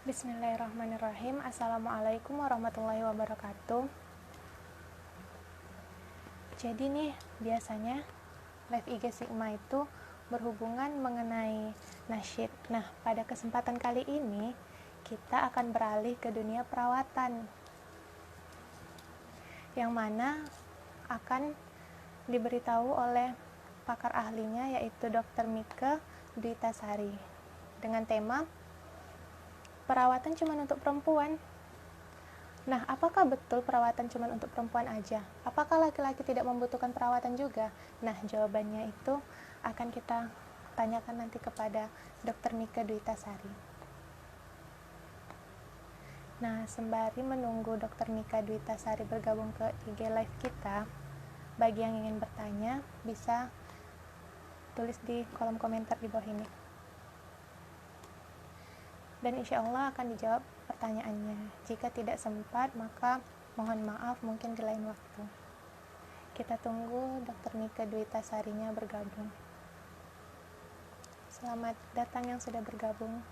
Bismillahirrahmanirrahim. Assalamualaikum warahmatullahi wabarakatuh. Jadi nih, biasanya live IG Sigma itu berhubungan mengenai nasyid. Nah, pada kesempatan kali ini kita akan beralih ke dunia perawatan, yang mana akan diberitahu oleh pakar ahlinya, yaitu Dr. Mika Dwitasari, dengan tema perawatan cuma untuk perempuan. Nah, apakah betul perawatan cuma untuk perempuan aja? Apakah laki-laki tidak membutuhkan perawatan juga? Nah, jawabannya itu akan kita tanyakan nanti kepada Dr. Mika Dwitasari. Nah, sembari menunggu Dr. Mika Dwitasari bergabung ke IG Live kita, bagi yang ingin bertanya, bisa tulis di kolom komentar di bawah ini. Dan insya Allah akan dijawab pertanyaannya. Jika tidak sempat, maka mohon maaf, mungkin di lain waktu. Kita tunggu Dr. Mika Dwitasarinya bergabung. Selamat datang yang sudah bergabung.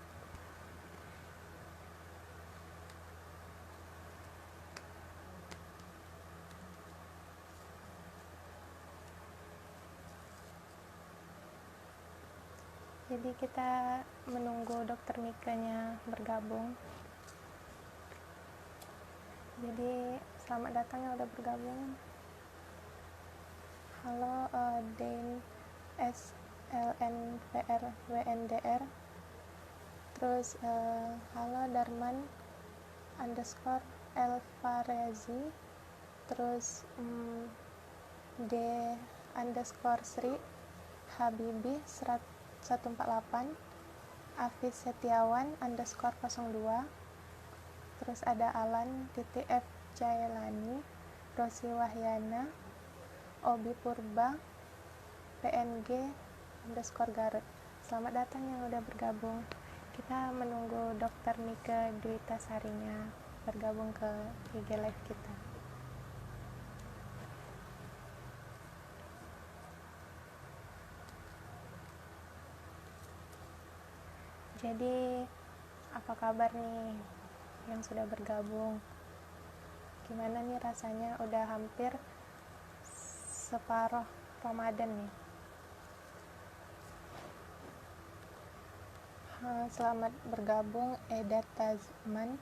Jadi kita menunggu Dr. Mikanya bergabung. Jadi selamat datang yang udah bergabung. Halo Dain SLNPR WNDR. Terus halo Darman underscore Elfarezi. Terus D underscore Sri Habibi 148, Afis Setiawan underscore 02, terus ada Alan F Jailani, Rosi Wahyana, Obi Purba, PNG underscore Garut. Selamat datang yang udah bergabung. Kita menunggu Dr. Mika Dwitasarinya bergabung ke IG Live kita. Jadi, apa kabar nih yang sudah bergabung? Gimana nih rasanya udah hampir separuh Ramadan nih? Selamat bergabung Eda Tazman.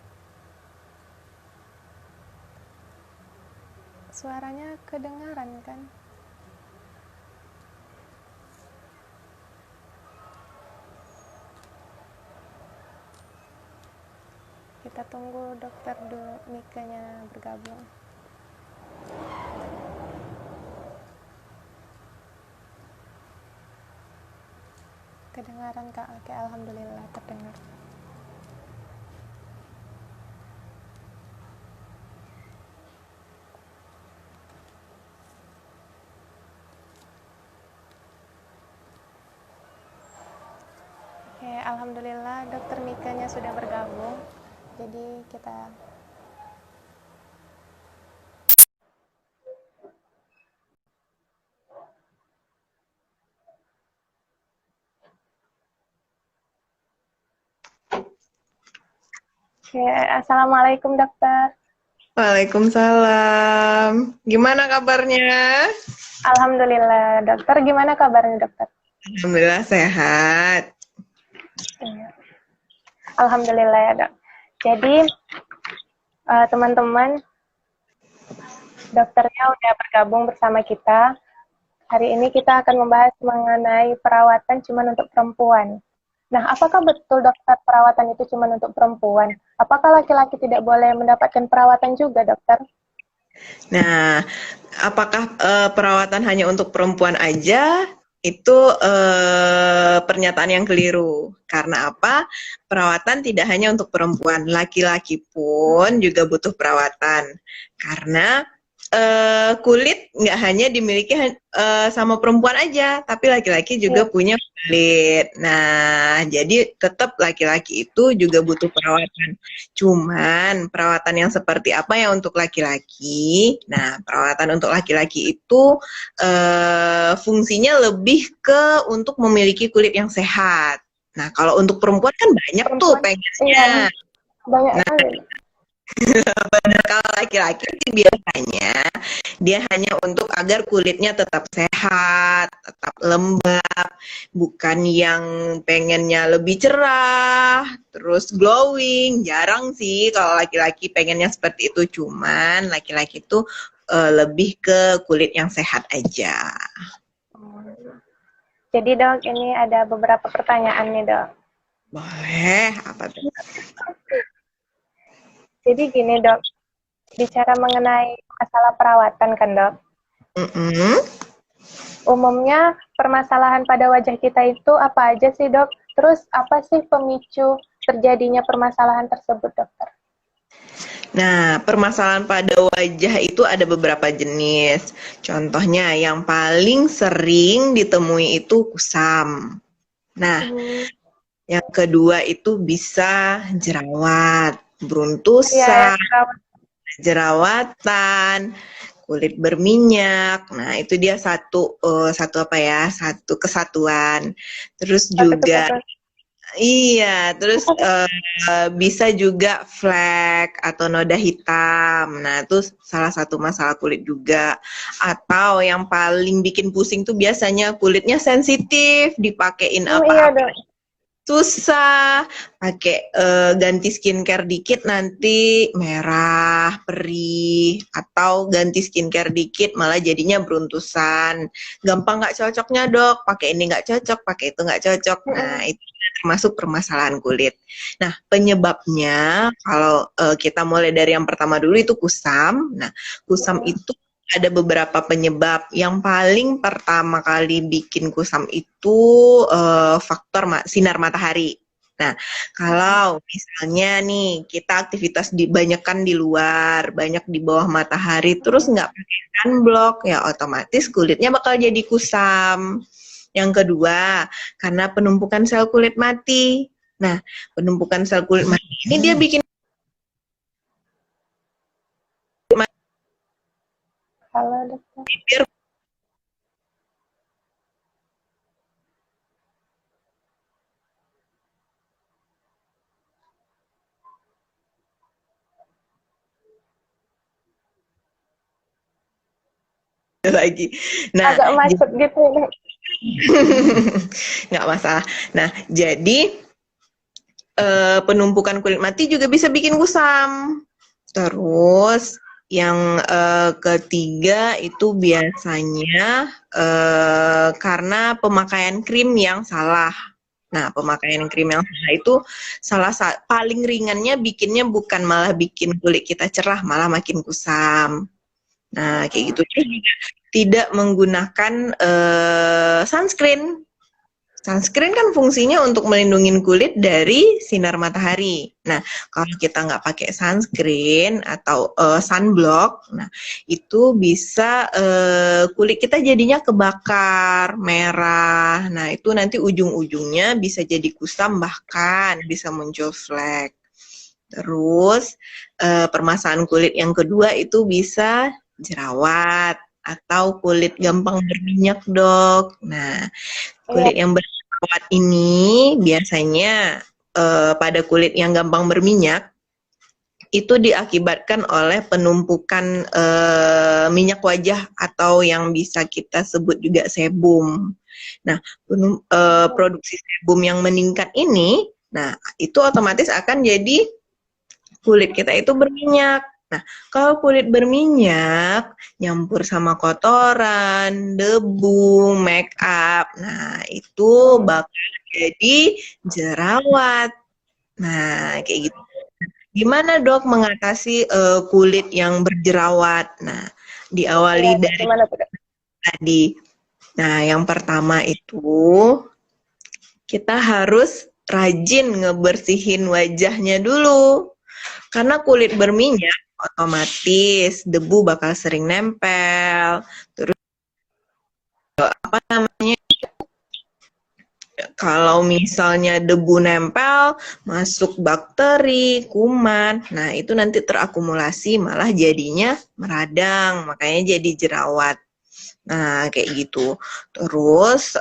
Suaranya kedengaran kan? Kita tunggu Dr. Mikanya bergabung. Kedengaran Kak? Oke, alhamdulillah terdengar. Oke, alhamdulillah Dr. Mikanya sudah bergabung. Jadi kita Oke, assalamualaikum dokter. Waalaikumsalam. Gimana kabarnya? Alhamdulillah, dokter. Gimana kabarnya dokter? Alhamdulillah sehat. Alhamdulillah ya dok. Jadi teman-teman, dokternya udah bergabung bersama kita. Hari ini kita akan membahas mengenai perawatan cuma untuk perempuan. Nah, apakah betul dokter perawatan itu cuma untuk perempuan? Apakah laki-laki tidak boleh mendapatkan perawatan juga, dokter? Nah, apakah perawatan hanya untuk perempuan aja? Itu pernyataan yang keliru. Karena apa? Perawatan tidak hanya untuk perempuan, laki-laki pun juga butuh perawatan. Karena kulit nggak hanya dimiliki sama perempuan aja, tapi laki-laki juga punya kulit. Nah, jadi tetap laki-laki itu juga butuh perawatan. Cuman perawatan yang seperti apa yang untuk laki-laki? Nah, perawatan untuk laki-laki itu fungsinya lebih ke untuk memiliki kulit yang sehat. Nah, kalau untuk perempuan kan banyak tuh pengennya. Banyak sekali. Kalau laki-laki sih biasanya dia hanya untuk agar kulitnya tetap sehat, tetap lembab, bukan yang pengennya lebih cerah, terus glowing. Jarang sih kalau laki-laki pengennya seperti itu, cuman laki-laki itu lebih ke kulit yang sehat aja. Jadi dok, ini ada beberapa pertanyaan nih dok. Boleh, apa tuh? Jadi gini dok, bicara mengenai masalah perawatan kan dok, Mm-mm. umumnya permasalahan pada wajah kita itu apa aja sih dok? Terus apa sih pemicu terjadinya permasalahan tersebut dokter? Nah, permasalahan pada wajah itu ada beberapa jenis. Contohnya yang paling sering ditemui itu kusam. Nah, yang kedua itu bisa jerawat, Iya, beruntusan, jerawatan, kulit berminyak. Nah, itu dia satu apa ya? Satu kesatuan. Terus satu juga kesatuan. iya, terus bisa juga flek atau noda hitam. Nah, itu salah satu masalah kulit juga. Atau yang paling bikin pusing tuh biasanya kulitnya sensitif, dipakein Iya apa-apa dok. susah, pakai ganti skincare dikit nanti merah, perih, atau ganti skincare dikit malah jadinya beruntusan. Gampang nggak cocoknya dok, pakai ini nggak cocok, pakai itu nggak cocok. Nah, itu termasuk permasalahan kulit. Nah, penyebabnya kalau kita mulai dari yang pertama dulu itu kusam. Nah, kusam itu ada beberapa penyebab. Yang paling pertama kali bikin kusam itu faktor sinar matahari. Nah, kalau misalnya nih kita aktivitas banyakkan di luar, banyak di bawah matahari, terus nggak pakai sunblock, ya otomatis kulitnya bakal jadi kusam. Yang kedua, karena penumpukan sel kulit mati. Nah, penumpukan sel kulit mati ini dia bikin Halo dokter. bibir lagi. Nah, Agak macet gitu ya dok. nggak masalah. Nah, jadi penumpukan kulit mati juga bisa bikin kusam. Terus yang ketiga itu biasanya karena pemakaian krim yang salah. Nah, pemakaian krim yang salah itu paling ringannya bikinnya bukan malah bikin kulit kita cerah, malah makin kusam. Nah, kayak gitu. Terus juga tidak menggunakan sunscreen. Sunscreen kan fungsinya untuk melindungi kulit dari sinar matahari. Nah, kalau kita nggak pakai sunscreen atau sunblock, nah itu bisa kulit kita jadinya kebakar, merah. Nah, itu nanti ujung-ujungnya bisa jadi kusam, bahkan bisa muncul flek. Terus permasalahan kulit yang kedua itu bisa jerawat atau kulit gampang berminyak, dok. Nah, kulit yang berjerawat ini biasanya pada kulit yang gampang berminyak itu diakibatkan oleh penumpukan minyak wajah atau yang bisa kita sebut juga sebum. Nah, produksi sebum yang meningkat ini, nah itu otomatis akan jadi kulit kita itu berminyak. Nah, kalau kulit berminyak, nyampur sama kotoran, debu, make up, nah itu bakal jadi jerawat. Nah, kayak gitu. Gimana dok mengatasi kulit yang berjerawat? Nah, Iya, diawali dari gimana tuh dok? tadi. Nah, yang pertama itu kita harus rajin ngebersihin wajahnya dulu. Karena kulit berminyak, otomatis debu bakal sering nempel. Terus apa namanya? Kalau misalnya debu nempel, masuk bakteri, kuman. Nah, itu nanti terakumulasi malah jadinya meradang, makanya jadi jerawat. Nah, kayak gitu. Terus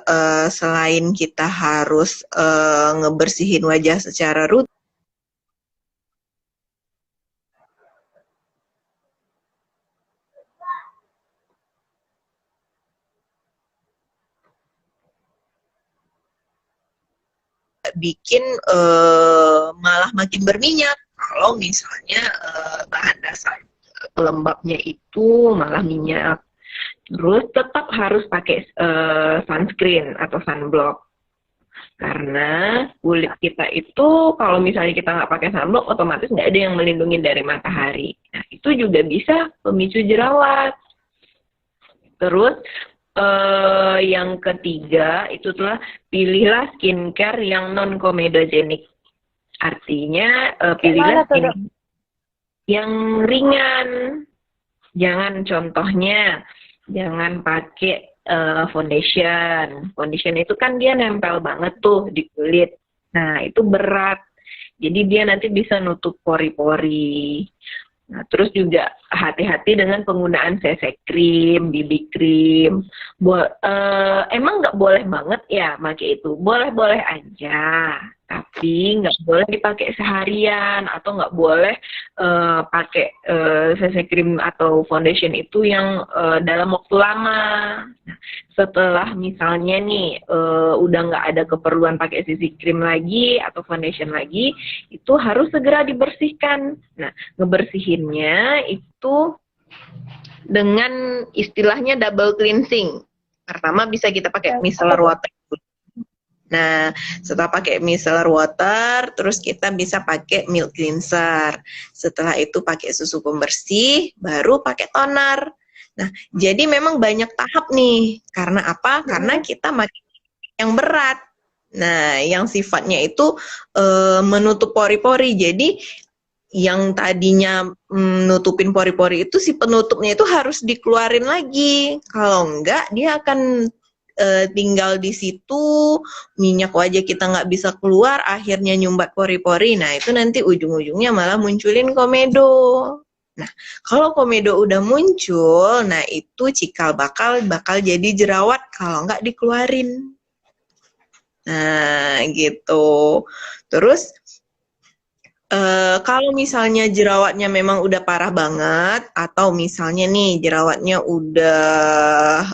selain kita harus ngebersihin wajah secara rutin, bikin malah makin berminyak kalau misalnya bahan dasar pelembabnya itu malah minyak. Terus tetap harus pakai sunscreen atau sunblock. Karena kulit kita itu kalau misalnya kita nggak pakai sunblock, otomatis nggak ada yang melindungi dari matahari. Nah, itu juga bisa pemicu jerawat. Terus yang ketiga itu telah pilihlah skincare yang non komedogenik. Artinya pilihlah skincare yang ringan. Jangan contohnya jangan pakai foundation. Foundation itu kan dia nempel banget tuh di kulit. Nah, itu berat. Jadi dia nanti bisa nutup pori-pori. Nah, terus juga hati-hati dengan penggunaan CC cream, BB cream. Emang nggak boleh banget ya pakai itu? Boleh-boleh aja. Tapi nggak boleh dipakai seharian atau nggak boleh pakai CC cream atau foundation itu yang dalam waktu lama. Nah, setelah misalnya nih udah nggak ada keperluan pakai CC cream lagi atau foundation lagi, itu harus segera dibersihkan. Nah, ngebersihinnya itu dengan istilahnya double cleansing. Pertama bisa kita pakai micellar water. Nah, setelah pakai micellar water, terus kita bisa pakai milk cleanser. Setelah itu pakai susu pembersih, baru pakai toner. Nah, jadi memang banyak tahap nih. Karena apa? Karena kita pakai yang berat. Nah, yang sifatnya itu menutup pori-pori. Jadi, yang tadinya nutupin pori-pori itu, si penutupnya itu harus dikeluarin lagi. Kalau enggak, dia akan tinggal di situ, minyak wajah kita nggak bisa keluar, akhirnya nyumbat pori-pori. Nah, itu nanti ujung-ujungnya malah munculin komedo. Nah, kalau komedo udah muncul, nah itu cikal bakal jadi jerawat kalau nggak dikeluarin. Nah, gitu. Terus kalau misalnya jerawatnya memang udah parah banget, atau misalnya nih jerawatnya udah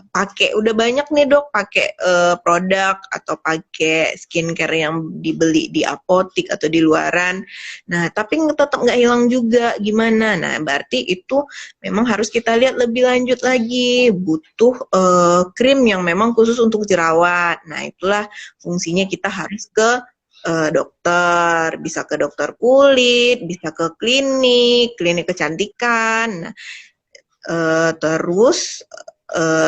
banyak nih dok pakai produk atau pakai skincare yang dibeli di apotik atau di luaran, nah tapi tetap nggak hilang juga, gimana? Nah, berarti itu memang harus kita lihat lebih lanjut lagi, butuh krim yang memang khusus untuk jerawat. Nah, itulah fungsinya kita harus ke dokter, bisa ke dokter kulit, bisa ke klinik kecantikan. Nah, terus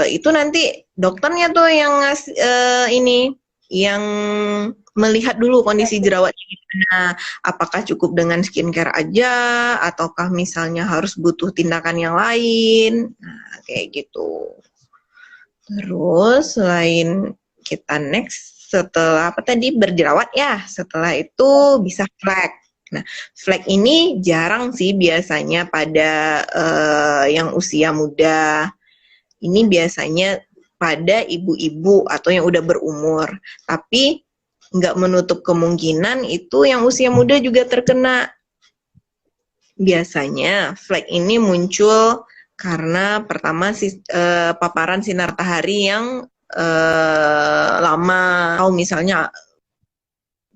itu nanti dokternya tuh yang yang melihat dulu kondisi jerawatnya gimana, apakah cukup dengan skincare aja, ataukah misalnya harus butuh tindakan yang lain. Nah, kayak gitu. Terus selain kita next, setelah apa tadi berjerawat ya, setelah itu bisa flek. Nah, flek ini jarang sih biasanya pada yang usia muda. Ini biasanya pada ibu-ibu atau yang udah berumur. Tapi nggak menutup kemungkinan itu yang usia muda juga terkena. Biasanya flek ini muncul karena pertama paparan sinar matahari yang lama, atau misalnya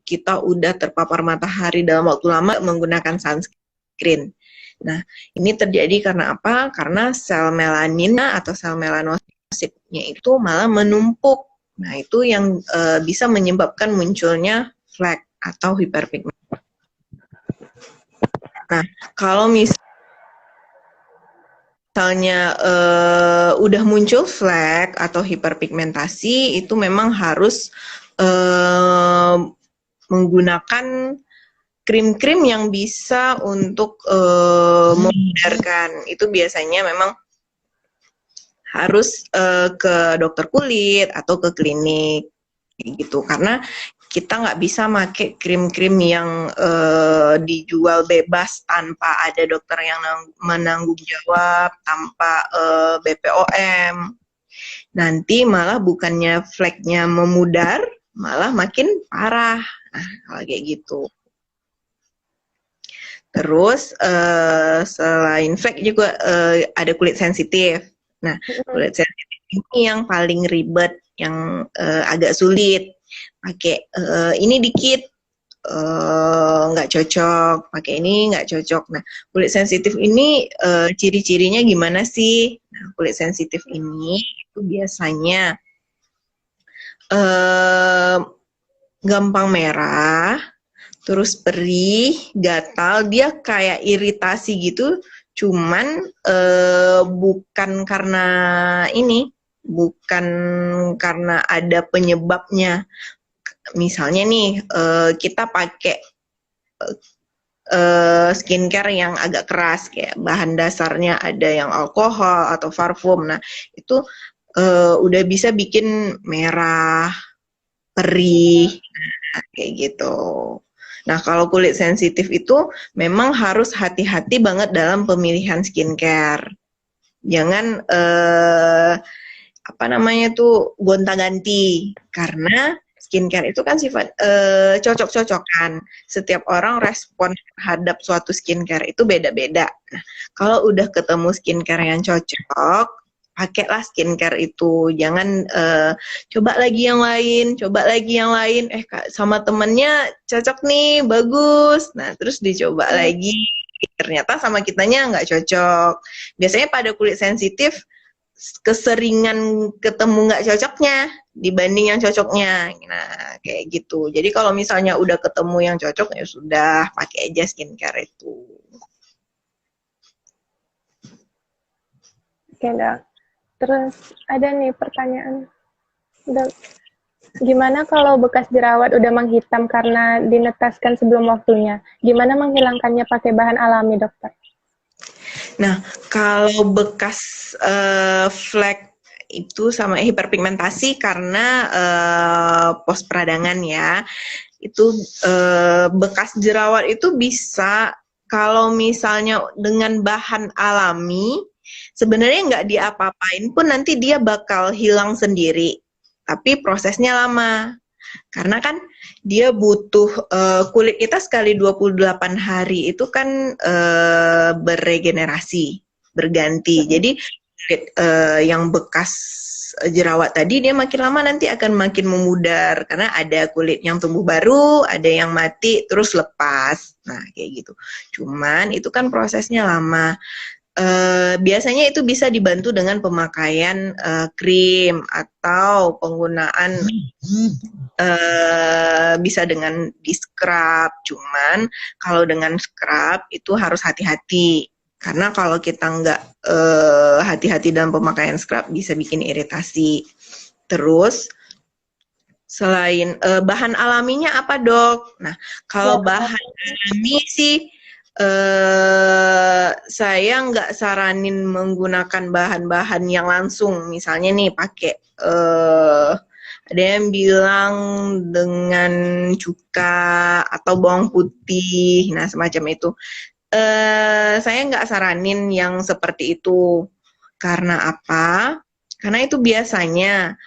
kita udah terpapar matahari dalam waktu lama menggunakan sunscreen. Nah, ini terjadi karena apa? Karena sel melanina atau sel melanositnya itu malah menumpuk. Nah, itu yang bisa menyebabkan munculnya flek atau hiperpigmentasi. Nah, kalau misalnya udah muncul flek atau hiperpigmentasi, itu memang harus menggunakan krim-krim yang bisa untuk memudarkan. Itu biasanya memang harus ke dokter kulit atau ke klinik gitu, karena kita nggak bisa pakai krim-krim yang dijual bebas tanpa ada dokter yang menanggung jawab, tanpa BPOM. Nanti malah bukannya fleknya memudar, malah makin parah. Nah, kalau kayak gitu. Terus selain flek juga ada kulit sensitif. Nah, kulit sensitif ini yang paling ribet, yang agak sulit. pakai ini dikit nggak cocok, pakai ini nggak cocok. Nah, kulit sensitif ini ciri-cirinya gimana sih? Nah, kulit sensitif ini itu biasanya gampang merah, terus perih, gatal, dia kayak iritasi gitu, cuman bukan karena ini, bukan karena ada penyebabnya. Misalnya nih, kita pakai skincare yang agak keras, kayak bahan dasarnya ada yang alkohol atau parfum. Nah, itu udah bisa bikin merah, perih, kayak gitu. Nah, kalau kulit sensitif itu memang harus hati-hati banget dalam pemilihan skincare. Jangan apa namanya tuh gonta-ganti, karena skincare itu kan sifat cocok-cocokan. Setiap orang respon terhadap suatu skincare itu beda-beda. Nah, kalau udah ketemu skincare yang cocok, pakailah skincare itu. Jangan coba lagi yang lain, coba lagi yang lain. Sama temennya cocok nih, bagus. Nah, terus dicoba lagi. Ternyata sama kitanya nggak cocok. Biasanya pada kulit sensitif, keseringan ketemu nggak cocoknya dibanding yang cocoknya. Nah, kayak gitu. Jadi kalau misalnya udah ketemu yang cocok, ya sudah, pakai aja skincare itu. Oke, Dok. Terus ada nih pertanyaan. Dok, gimana kalau bekas jerawat udah menghitam karena dinetaskan sebelum waktunya? Gimana menghilangkannya pakai bahan alami, dokter? Nah, kalau bekas flek itu sama hiperpigmentasi karena pos peradangan ya, itu bekas jerawat itu bisa, kalau misalnya dengan bahan alami, sebenarnya nggak diapa-apain pun nanti dia bakal hilang sendiri, tapi prosesnya lama. Karena kan dia butuh kulit kita sekali 28 hari itu kan beregenerasi, berganti. Jadi kulit yang bekas jerawat tadi dia makin lama nanti akan makin memudar karena ada kulit yang tumbuh baru, ada yang mati terus lepas. Nah, kayak gitu. Cuman itu kan prosesnya lama. Biasanya itu bisa dibantu dengan pemakaian krim atau penggunaan bisa dengan di scrub. Cuman kalau dengan scrub itu harus hati-hati, karena kalau kita nggak hati-hati dalam pemakaian scrub bisa bikin iritasi. Terus selain bahan alaminya apa, Dok? Nah, kalau bahan alami sih saya nggak saranin menggunakan bahan-bahan yang langsung. Misalnya nih pakai ada yang bilang dengan cuka atau bawang putih, nah semacam itu. Saya nggak saranin yang seperti itu. Karena apa? Karena itu biasanya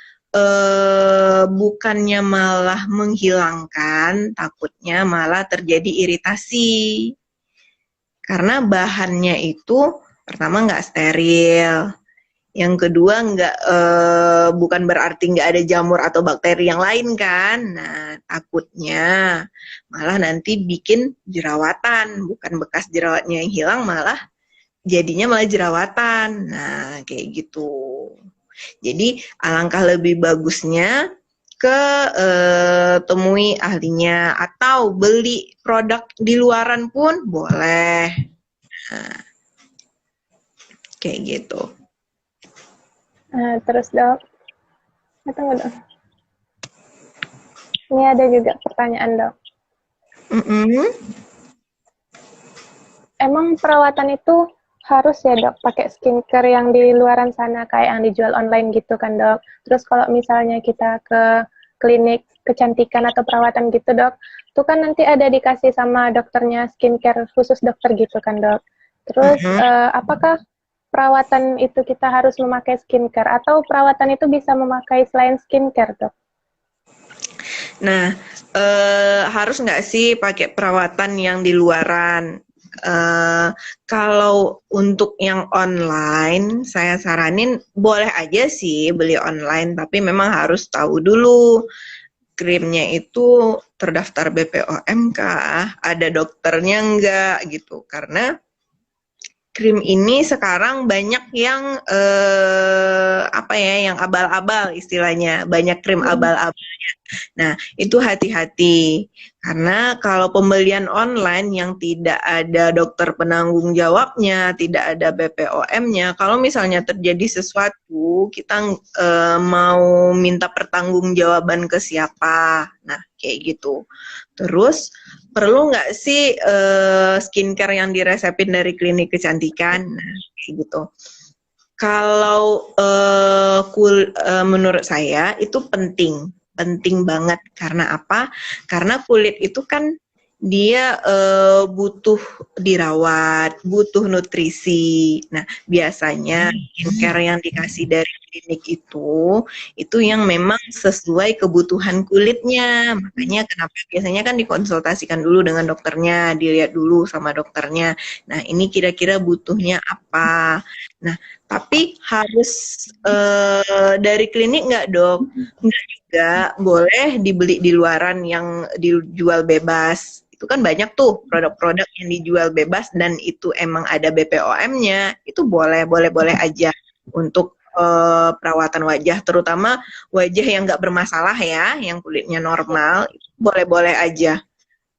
bukannya malah menghilangkan, takutnya malah terjadi iritasi. Karena bahannya itu pertama nggak steril, yang kedua bukan berarti nggak ada jamur atau bakteri yang lain kan. Nah, takutnya malah nanti bikin jerawatan, bukan bekas jerawatnya yang hilang, malah jadinya malah jerawatan. Nah, kayak gitu. Jadi alangkah lebih bagusnya ke temui ahlinya atau beli produk di luaran pun boleh. Nah, kayak gitu. Terus, Dok. Tunggu, Dok. Ini ada juga pertanyaan, Dok. Emang perawatan itu harus ya, Dok, pakai skincare yang di luaran sana kayak yang dijual online gitu kan, Dok? Terus kalau misalnya kita ke klinik kecantikan atau perawatan gitu, Dok, itu kan nanti ada dikasih sama dokternya skincare khusus dokter gitu kan, Dok? Terus apakah perawatan itu kita harus memakai skincare atau perawatan itu bisa memakai selain skincare, Dok? Nah, harus nggak sih pakai perawatan yang di luaran? Kalau untuk yang online, saya saranin boleh aja sih beli online, tapi memang harus tahu dulu krimnya itu terdaftar BPOM kah, ada dokternya enggak gitu. Karena krim ini sekarang banyak yang apa ya, yang abal-abal istilahnya, banyak krim abal-abalnya. Nah, itu hati-hati karena kalau pembelian online yang tidak ada dokter penanggung jawabnya, tidak ada BPOM-nya, kalau misalnya terjadi sesuatu, kita mau minta pertanggungjawaban ke siapa? Nah, kayak gitu. Terus perlu nggak sih skincare yang diresepin dari klinik kecantikan? Nah, kayak gitu. Kalau menurut saya itu penting, penting banget. Karena apa? Karena kulit itu kan dia butuh dirawat, butuh nutrisi. Nah, biasanya skincare yang dikasih dari klinik itu yang memang sesuai kebutuhan kulitnya. Makanya kenapa biasanya kan dikonsultasikan dulu dengan dokternya, dilihat dulu sama dokternya. Nah, ini kira-kira butuhnya apa? Nah, tapi harus dari klinik nggak, Dok? Nggak juga, boleh dibeli di luaran yang dijual bebas. Itu kan banyak tuh produk-produk yang dijual bebas dan itu emang ada BPOM-nya. Itu boleh aja untuk perawatan wajah, terutama wajah yang nggak bermasalah ya, yang kulitnya normal, itu boleh-boleh aja.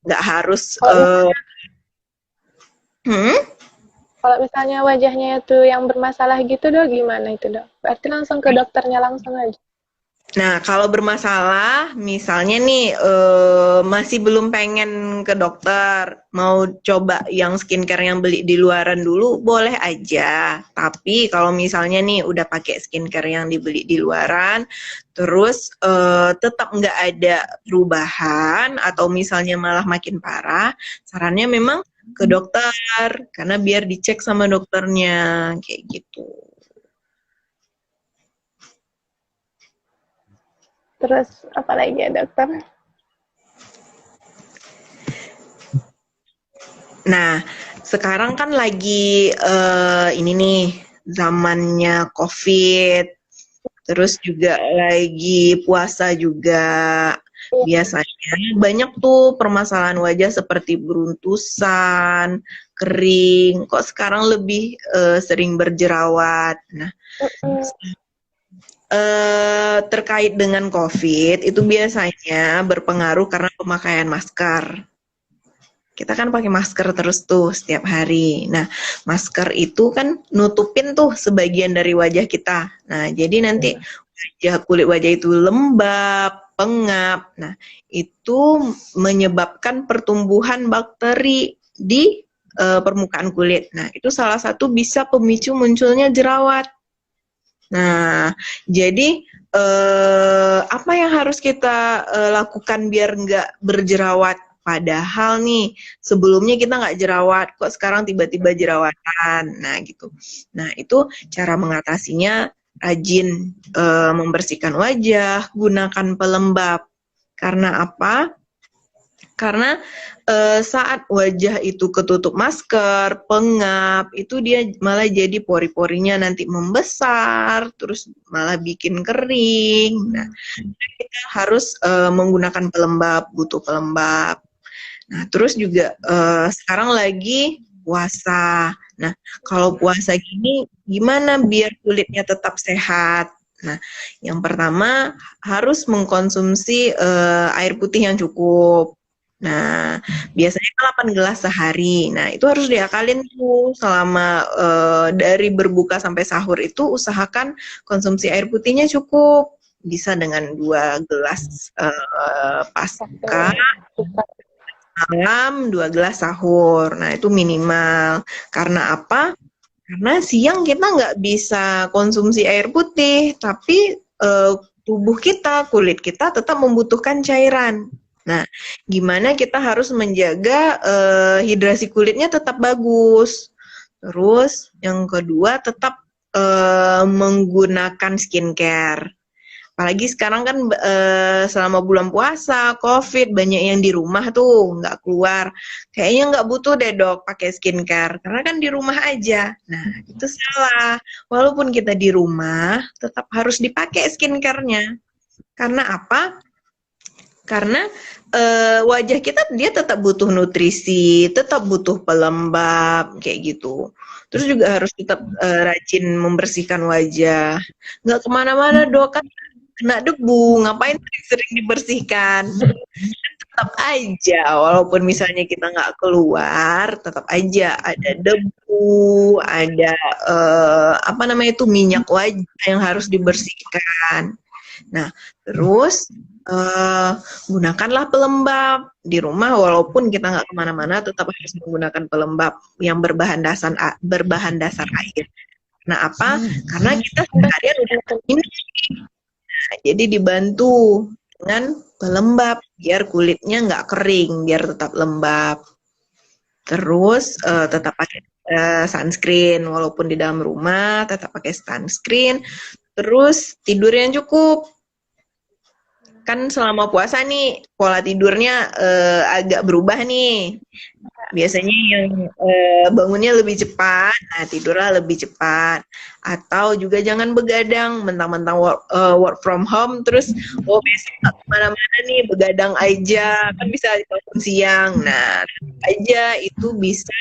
Nggak harus... Kalau misalnya wajahnya itu yang bermasalah gitu, Dok, gimana itu, Dok? Berarti langsung ke dokternya langsung aja. Nah, kalau bermasalah, misalnya nih masih belum pengen ke dokter, mau coba yang skincare yang beli di luaran dulu, boleh aja. Tapi kalau misalnya nih udah pakai skincare yang dibeli di luaran, terus tetap nggak ada perubahan atau misalnya malah makin parah, sarannya memang ke dokter, karena biar dicek sama dokternya, kayak gitu. Terus apa lagi ya, dokter? Nah, sekarang kan lagi ini nih zamannya COVID, terus juga lagi puasa juga. Biasanya banyak tuh permasalahan wajah seperti beruntusan, kering. Kok sekarang lebih sering berjerawat. Nah, terkait dengan COVID itu biasanya berpengaruh karena pemakaian masker. Kita kan pakai masker terus tuh setiap hari. Nah, masker itu kan nutupin tuh sebagian dari wajah kita. Nah, jadi nanti kulit wajah itu lembab, pengap. Nah, itu menyebabkan pertumbuhan bakteri di permukaan kulit. Nah, itu salah satu bisa pemicu munculnya jerawat. Nah, jadi apa yang harus kita lakukan biar nggak berjerawat? Padahal nih, sebelumnya kita nggak jerawat, kok sekarang tiba-tiba jerawatan. Nah, gitu. Nah, itu cara mengatasinya rajin membersihkan wajah, gunakan pelembab. Karena apa? Karena saat wajah itu ketutup masker, pengap, itu dia malah jadi pori-porinya nanti membesar, terus malah bikin kering. Nah, kita harus menggunakan pelembab, butuh pelembab. Nah, terus juga sekarang lagi puasa. Nah, kalau puasa gini, gimana biar kulitnya tetap sehat? Nah, yang pertama harus mengkonsumsi air putih yang cukup. Nah, biasanya 8 gelas sehari. Nah, itu harus diakalin tuh selama dari berbuka sampai sahur itu usahakan konsumsi air putihnya cukup. Bisa dengan 2 gelas pasca malam, 2 gelas sahur. Nah, itu minimal. Karena apa? Karena siang kita nggak bisa konsumsi air putih, tapi tubuh kita, kulit kita tetap membutuhkan cairan. Nah, gimana kita harus menjaga hidrasi kulitnya tetap bagus. Terus yang kedua tetap menggunakan skincare. Apalagi sekarang kan selama bulan puasa, COVID, banyak yang di rumah tuh, nggak keluar. Kayaknya nggak butuh deh, Dok, pakai skincare. Karena kan di rumah aja. Nah, itu salah. Walaupun kita di rumah, tetap harus dipakai skincare-nya. Karena apa? Karena wajah kita dia tetap butuh nutrisi, tetap butuh pelembab kayak gitu. Terus juga harus tetap rajin membersihkan wajah. Nggak kemana-mana dok, kan kena debu, ngapain sering dibersihkan? Tetap aja, walaupun misalnya kita nggak keluar, tetap aja ada debu, ada apa namanya itu minyak wajah yang harus dibersihkan. Nah, terus gunakanlah pelembab di rumah, walaupun kita nggak kemana-mana, tetap harus menggunakan pelembab yang berbahan dasar air. Nah, apa? Karena kita seharian udah minum, jadi dibantu dengan pelembab biar kulitnya nggak kering, biar tetap lembab. Terus tetap pakai sunscreen, walaupun di dalam rumah tetap pakai sunscreen. Terus tidur yang cukup. Kan selama puasa nih pola tidurnya agak berubah nih. Biasanya yang bangunnya lebih cepat, nah tidurlah lebih cepat. Atau juga jangan begadang, mentang-mentang work from home, terus besok nggak kemana-mana nih, begadang aja, kan bisa bangun siang. Nah, aja itu bisa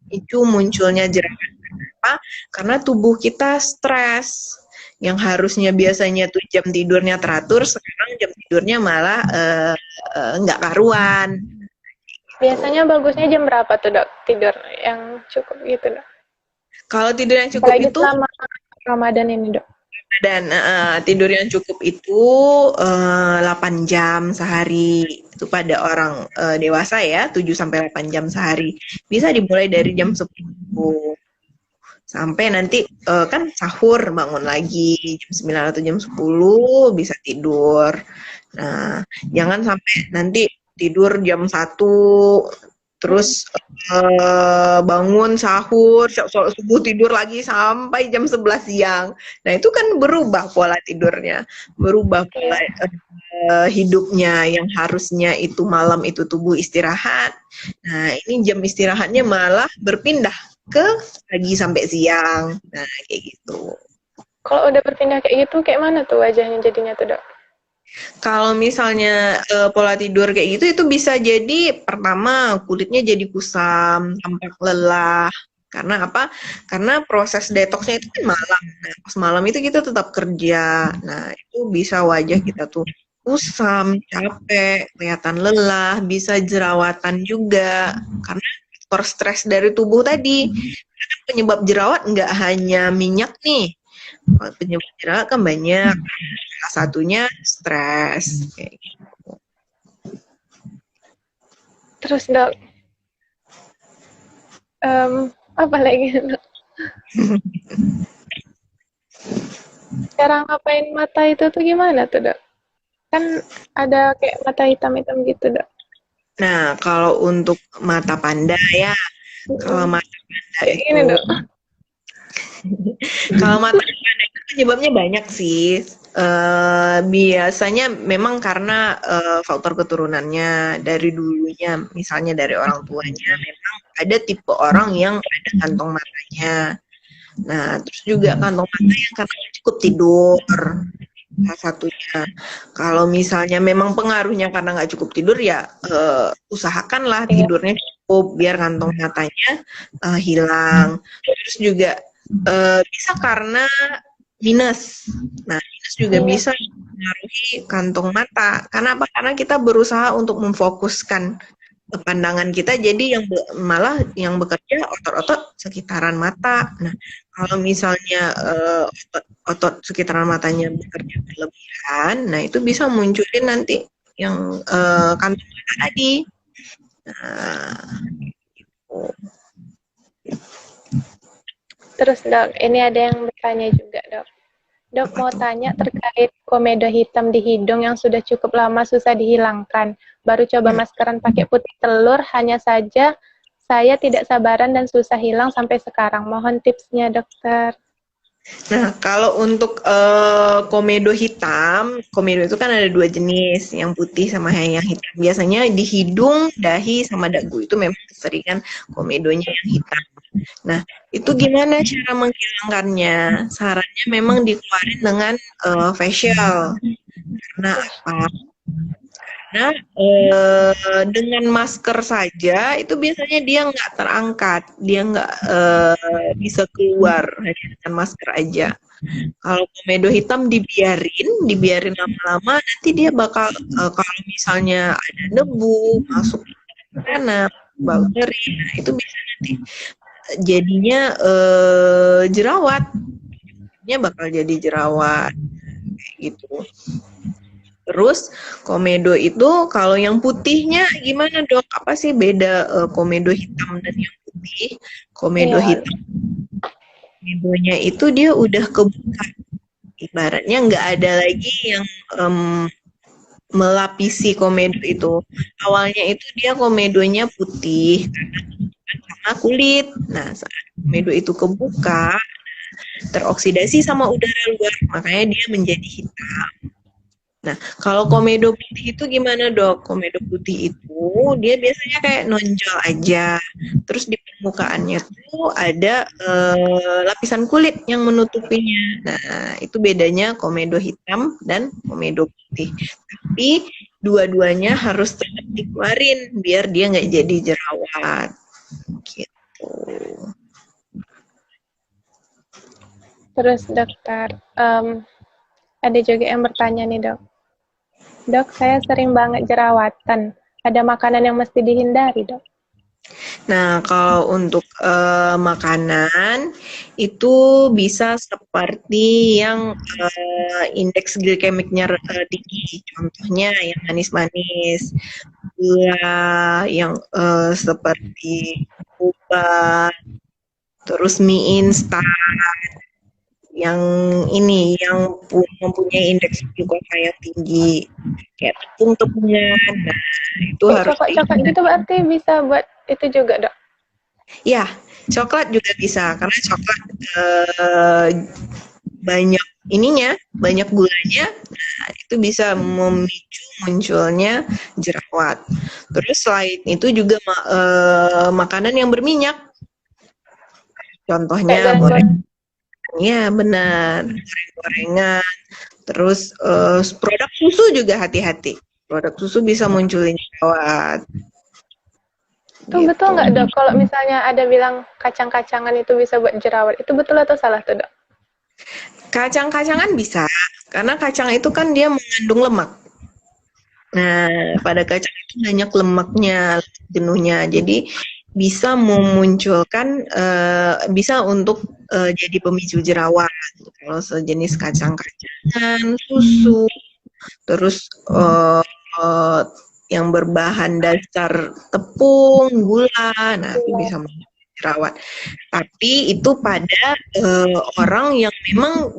itu munculnya jerawat. Kenapa? Karena tubuh kita stres. Yang harusnya biasanya tuh jam tidurnya teratur, sekarang jam tidurnya malah nggak karuan. Biasanya bagusnya jam berapa tuh dok tidur yang cukup gitu dok? Kalau tidur yang cukup Apalagi itu selama Ramadan ini dok. dan tidur yang cukup itu 8 jam sehari. Itu pada orang dewasa ya, 7 sampai 8 jam sehari. Bisa dimulai dari jam 10 sampai nanti kan sahur, bangun lagi jam 9 atau jam 10 bisa tidur. Nah, jangan sampai nanti tidur jam 1 terus bangun sahur, sholat subuh tidur lagi sampai jam 11 siang. Nah, itu kan berubah pola tidurnya, berubah pola hidupnya yang harusnya itu malam itu tubuh istirahat. Nah, ini jam istirahatnya malah berpindah ke pagi sampai siang. Nah, kayak gitu. Kalau udah berpindah kayak gitu, kayak mana tuh wajahnya jadinya tuh dok? Kalau misalnya pola tidur kayak gitu, itu bisa jadi pertama kulitnya jadi kusam, tampak lelah. Karena apa? Karena proses detoksnya itu kan malam. Nah, pas malam itu kita tetap kerja. Nah, itu bisa wajah kita tuh kusam, capek, kelihatan lelah, bisa jerawatan juga. Karena faktor stres dari tubuh tadi. Karena penyebab jerawat nggak hanya minyak nih. Penyebab jerawat kan banyak. Salah satunya stres. Kayak gitu. Terus dok, apa lagi dok? Cara ngapain mata itu tuh gimana tuh dok? Kan ada kayak mata hitam-hitam gitu dok. Nah, kalau untuk mata panda ya, kalau mata panda Kayak itu, gini dok. kalau mata panda itu penyebabnya banyak sih. Biasanya memang karena faktor keturunannya dari dulunya, misalnya dari orang tuanya, memang ada tipe orang yang ada kantong matanya. Nah, terus juga kantong mata yang karena nggak cukup tidur, salah satunya. Kalau misalnya memang pengaruhnya karena nggak cukup tidur ya usahakanlah Iya. tidurnya cukup biar kantong matanya hilang. Terus juga bisa karena minus. Nah, minus juga Iya. bisa mempengaruhi kantong mata. Karena apa? Karena kita berusaha untuk memfokuskan pandangan kita, jadi yang malah yang bekerja otot-otot sekitaran mata. Nah, kalau misalnya otot sekitaran matanya bekerja berlebihan, nah itu bisa munculin nanti yang kantong mata tadi. Nah, gitu. Terus dok, ini ada yang bertanya juga dok. Dok mau tanya terkait komedo hitam di hidung yang sudah cukup lama susah dihilangkan. Baru coba maskeran pakai putih telur, hanya saja saya tidak sabaran dan susah hilang sampai sekarang. Mohon tipsnya dokter. Nah, kalau untuk komedo hitam, komedo itu kan ada 2 jenis, yang putih sama yang hitam. Biasanya di hidung, dahi, sama dagu itu memang keseringan komedonya yang hitam. Nah, itu gimana cara menghilangkannya? Sarannya memang dikeluarin dengan facial. Karena apa? Karena dengan masker saja itu biasanya dia nggak terangkat, dia nggak bisa keluar hanya dengan masker aja. Kalau komedo hitam dibiarin lama-lama, nanti dia bakal kalau misalnya ada debu masuk ke sana, bakteri, nah itu bisa nanti jadinya jerawat, bakal jadi jerawat gitu. Terus komedo itu kalau yang putihnya gimana dok? Apa sih beda komedo hitam dan yang putih? Komedo Iya. hitam, komedonya itu dia udah kebuka. Ibaratnya nggak ada lagi yang melapisi komedo itu. Awalnya itu dia komedonya putih karena kulit. Nah saat komedo itu kebuka, teroksidasi sama udara luar, makanya dia menjadi hitam. Nah, kalau komedo putih itu gimana dok? Komedo putih itu dia biasanya kayak nonjol aja. Terus di permukaannya tuh ada lapisan kulit yang menutupinya. Nah, itu bedanya komedo hitam dan komedo putih. Tapi dua-duanya harus tetap dikeluarin biar dia nggak jadi jerawat. Gitu. Terus dokter, ada juga yang bertanya nih dok. Dok, saya sering banget jerawatan. Ada makanan yang mesti dihindari dok? Nah, kalau untuk makanan itu bisa seperti yang indeks glikemiknya tinggi, contohnya yang manis-manis, gula yang seperti boba, terus mie instan, yang ini yang mempunyai indeks glukosa yang tinggi, kayak tepung-tepungan. Nah, itu harus Coklat-coklat gitu berarti bisa buat itu juga dok? ya, coklat juga bisa karena coklat banyak ininya, banyak gulanya. Nah, itu bisa memicu munculnya jerawat. Terus selain itu juga makanan yang berminyak. Contohnya goreng. Ya, benar. Goreng-gorengan. Terus produk susu juga hati-hati. Produk susu bisa munculin jerawat. Itu gitu. Betul nggak dok? Kalau misalnya ada bilang kacang-kacangan itu bisa buat jerawat, itu betul atau salah tuh dok? Kacang-kacangan bisa, karena kacang itu kan dia mengandung lemak. Nah, pada kacang itu banyak lemaknya, jenuhnya. Jadi bisa memunculkan, bisa untuk jadi pemicu jerawat. Kalau sejenis kacang-kacangan, susu, terus yang berbahan dasar tepung, gula, nah itu bisa jerawat. Tapi itu pada orang yang memang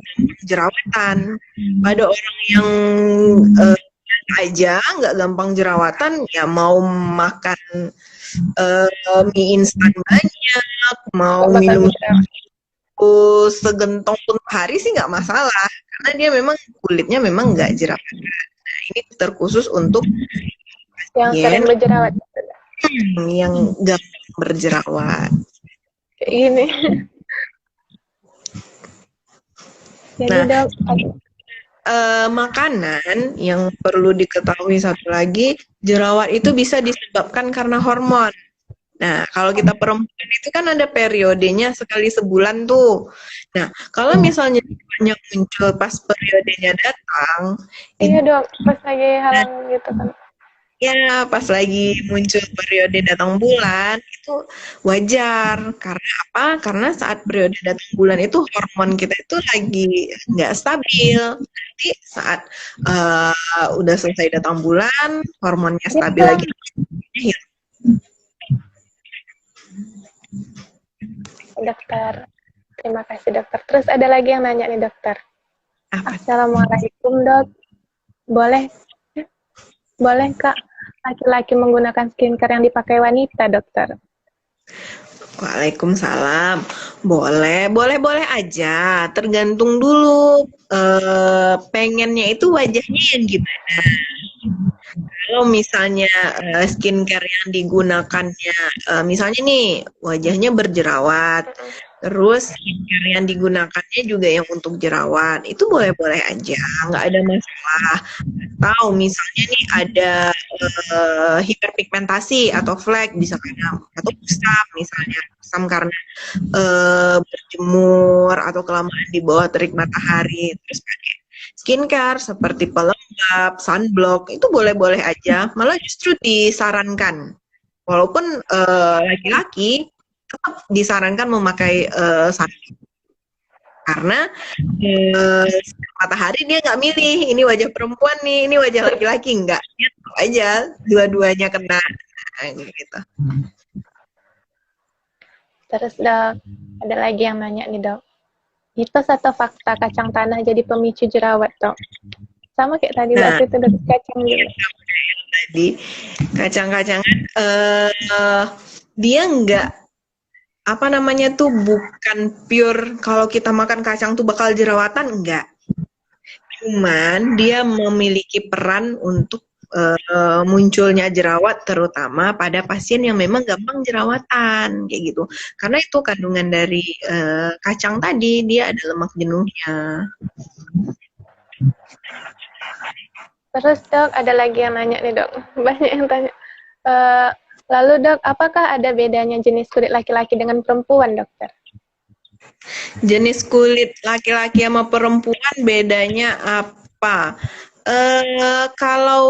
jerawatan. Pada orang yang aja nggak gampang jerawatan, ya mau makan mie instan banyak, mau minum segentong pun hari sih nggak masalah, karena dia memang kulitnya memang nggak jerawatan. Nah, ini terkhusus untuk yang sering berjerawat. Yang gampang berjerawat. Kayak gini. Jadi nah, dok, makanan yang perlu diketahui satu lagi, jerawat itu bisa disebabkan karena hormon. Nah, kalau kita perempuan itu kan ada periodenya sekali sebulan tuh. Nah, kalau misalnya banyak muncul pas periodenya datang, iya dok, pas lagi halang gitu kan. Ya, pas lagi muncul periode datang bulan, itu wajar. Karena apa? Karena saat periode datang bulan itu hormon kita itu lagi nggak stabil. Nanti saat udah selesai datang bulan, hormonnya stabil lagi. Dokter, terima kasih dokter. Terus ada lagi yang nanya nih dokter. Apa? Assalamualaikum dok. Boleh Kak laki-laki menggunakan skincare yang dipakai wanita, dokter? Waalaikumsalam. Boleh aja. Tergantung dulu pengennya itu wajahnya yang gimana. Kalau misalnya skincare yang digunakannya, misalnya nih wajahnya berjerawat, Terus skincare yang digunakannya juga yang untuk jerawat, itu boleh-boleh aja, nggak ada masalah. Atau misalnya nih ada hiperpigmentasi atau flek, bisa karena atau kusam misalnya, kusam karena berjemur atau kelamaan di bawah terik matahari, terus pakai skincare seperti pelembab, sunblock, itu boleh-boleh aja, malah justru disarankan. Walaupun laki-laki tetap disarankan memakai sunblock karena matahari dia nggak milih ini wajah perempuan nih, ini wajah laki-laki, nggak, dia tahu aja dua-duanya kena gitu. Terus dok, ada lagi yang nanya nih dok. Mitos atau fakta kacang tanah jadi pemicu jerawat dok? Sama kayak tadi Nah, waktu itu dok, kacang juga. Tadi kacang-kacangan dia nggak apa namanya tuh bukan pure kalau kita makan kacang tuh bakal jerawatan, enggak. Cuman dia memiliki peran untuk munculnya jerawat terutama pada pasien yang memang gampang jerawatan kayak gitu. Karena itu kandungan dari kacang tadi dia ada lemak jenuhnya. Terus dok, ada lagi yang nanya nih dok, banyak yang tanya. Lalu dok, apakah ada bedanya jenis kulit laki-laki dengan perempuan dokter? Jenis kulit laki-laki sama perempuan bedanya apa? Kalau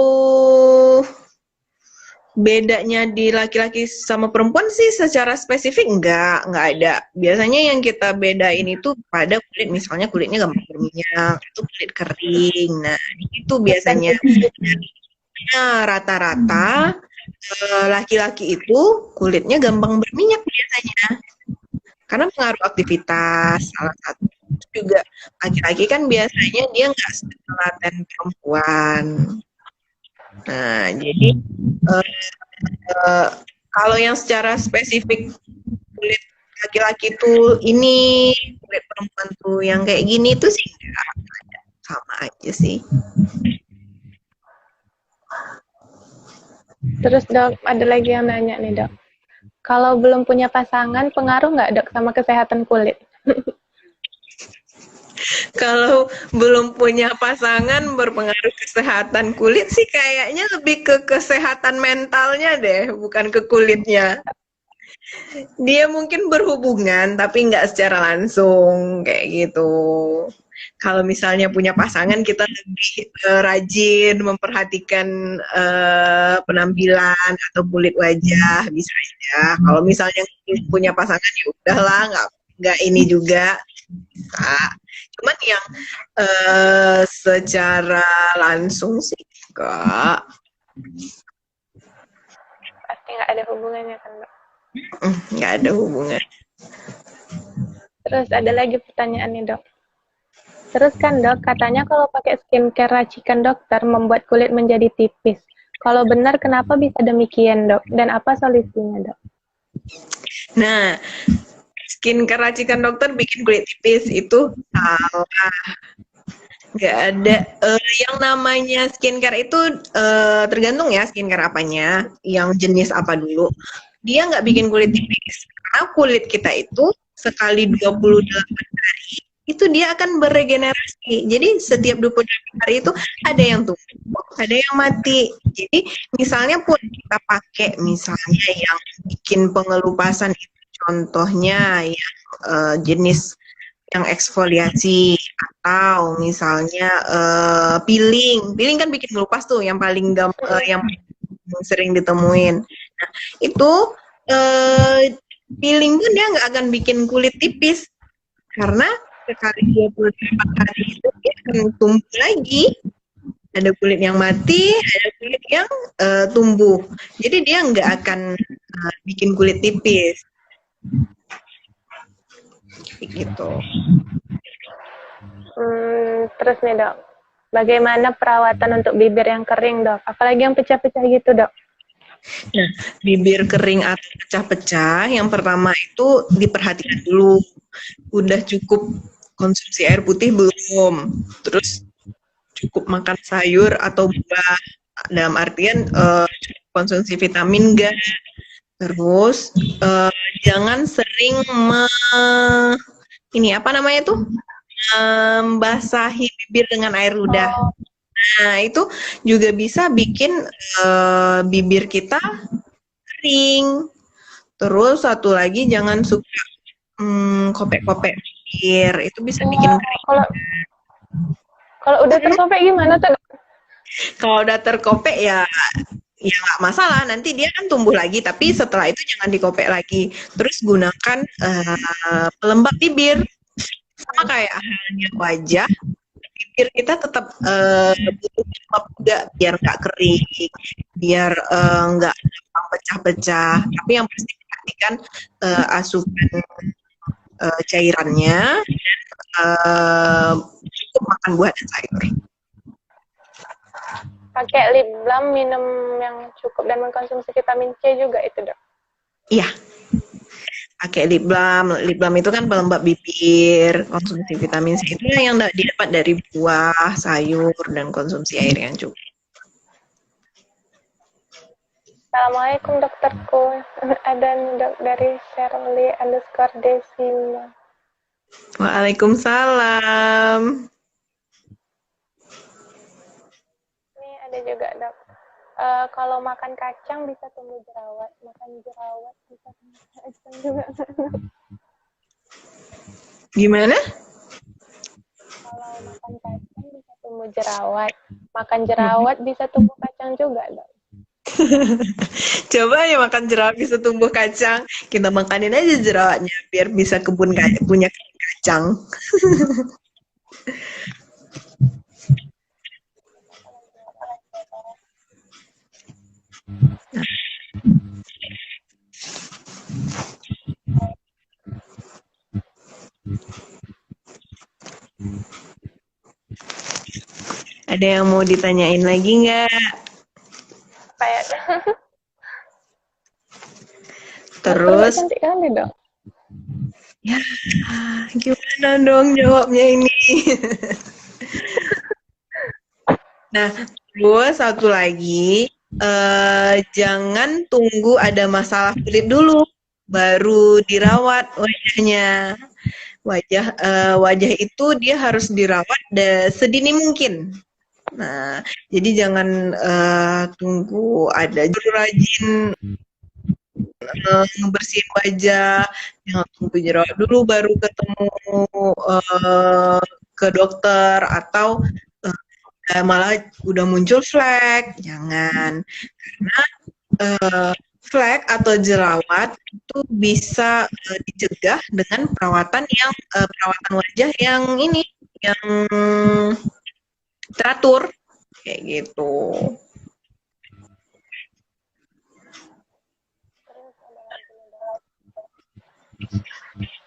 bedanya di laki-laki sama perempuan sih secara spesifik nggak ada. Biasanya yang kita bedain itu pada kulit, misalnya kulitnya gampang berminyak, itu kulit kering. Nah, itu biasanya. Nah, rata-rata laki-laki itu kulitnya gampang berminyak biasanya. Karena pengaruh aktivitas salah satu. Juga laki-laki kan biasanya dia nggak setelaten perempuan. Nah, jadi kalau yang secara spesifik kulit laki-laki tuh ini, kulit perempuan tuh yang kayak gini tuh sih enggak, sama aja sih. Terus dok, ada lagi yang nanya nih dok. Kalau belum punya pasangan, pengaruh nggak dok sama kesehatan kulit? Kalau belum punya pasangan berpengaruh kesehatan kulit sih kayaknya lebih ke kesehatan mentalnya deh, bukan ke kulitnya. Dia mungkin berhubungan tapi nggak secara langsung kayak gitu. Kalau misalnya punya pasangan kita lebih rajin memperhatikan penampilan atau kulit wajah bisa aja. Kalau misalnya punya pasangan ya udahlah nggak ini juga bisa. Cuman yang secara langsung sih enggak. Pasti nggak ada hubungannya kan dok? Nggak ada hubungan. Terus ada lagi pertanyaan nih dok. Terus kan dok, katanya kalau pakai skincare racikan dokter membuat kulit menjadi tipis. Kalau benar kenapa bisa demikian dok? Dan apa solusinya dok? Nah, skincare racikan dokter bikin kulit tipis itu salah. Nggak ada. Yang namanya skincare itu tergantung ya skincare apanya, yang jenis apa dulu. Dia nggak bikin kulit tipis. Karena kulit kita itu sekali 28 hari itu dia akan beregenerasi. Jadi setiap 28 hari itu ada yang tumbuh, ada yang mati. Jadi misalnya pun kita pakai misalnya yang bikin pengelupasan itu contohnya yang jenis yang eksfoliasi atau misalnya peeling kan bikin ngelupas tuh yang paling yang sering ditemuin. Nah, itu peeling pun dia nggak akan bikin kulit tipis karena sekali 28 hari itu dia akan tumbuh lagi. Ada kulit yang mati, ada kulit yang tumbuh. Jadi dia nggak akan bikin kulit tipis. Gitu. Terus nih dok, bagaimana perawatan untuk bibir yang kering dok? Apalagi yang pecah-pecah gitu dok? Nah, bibir kering atau pecah-pecah, yang pertama itu diperhatikan dulu. Udah cukup konsumsi air putih belum? Terus cukup makan sayur atau buah? Dalam artian konsumsi vitamin enggak? Terus jangan sering ini apa namanya tuh? Membasahi bibir dengan air ludah. Oh, Nah, itu juga bisa bikin bibir kita kering. Terus satu lagi jangan suka kopek-kopek bibir. Itu bisa bikin oh, kering. kalau kalau udah terkopek gimana tuh, Dok? Kalau udah terkopek ya nggak masalah. Nanti dia kan tumbuh lagi. Tapi setelah itu jangan dikopek lagi. Terus gunakan pelembab bibir. Sama kayak halnya wajah. Bibir kita tetap butuh pelembab juga biar nggak kering, biar nggak gampang pecah-pecah. Tapi yang pasti perhatikan asupan cairannya dan cukup makan buah dan sayur. Pakai lip balm, minum yang cukup dan mengkonsumsi vitamin C juga itu, Dok. Iya, pakai lip balm. Lip balm itu kan pelembab bibir. Konsumsi vitamin C itu yang didapat dari buah, sayur, dan konsumsi air yang cukup. Assalamualaikum dokterku. Ada nih dok dari Shirley underscore Desima. Waalaikumsalam. Ini ada juga dok. Kalau makan kacang bisa tumbuh jerawat, makan jerawat bisa tumbuh kacang juga. Gimana? Kalau makan kacang bisa tumbuh jerawat, makan jerawat bisa tumbuh kacang juga dok. Coba ya makan jerawat bisa tumbuh kacang. Kita makanin aja jerawatnya biar bisa punya kacang. Ada yang mau ditanyain lagi nggak? Kayak Terus, cantik kali dok. ya gimana dong jawabnya ini? Nah, terus satu lagi, jangan tunggu ada masalah kulit dulu, baru dirawat wajahnya. Wajah itu dia harus dirawat sedini mungkin. Nah, jadi jangan tunggu ada rajin ngebersihin wajah, jangan tunggu jerawat dulu baru ketemu ke dokter atau malah udah muncul flek, jangan. Karena flek atau jerawat itu bisa dicegah dengan perawatan wajah yang ini yang teratur kayak gitu.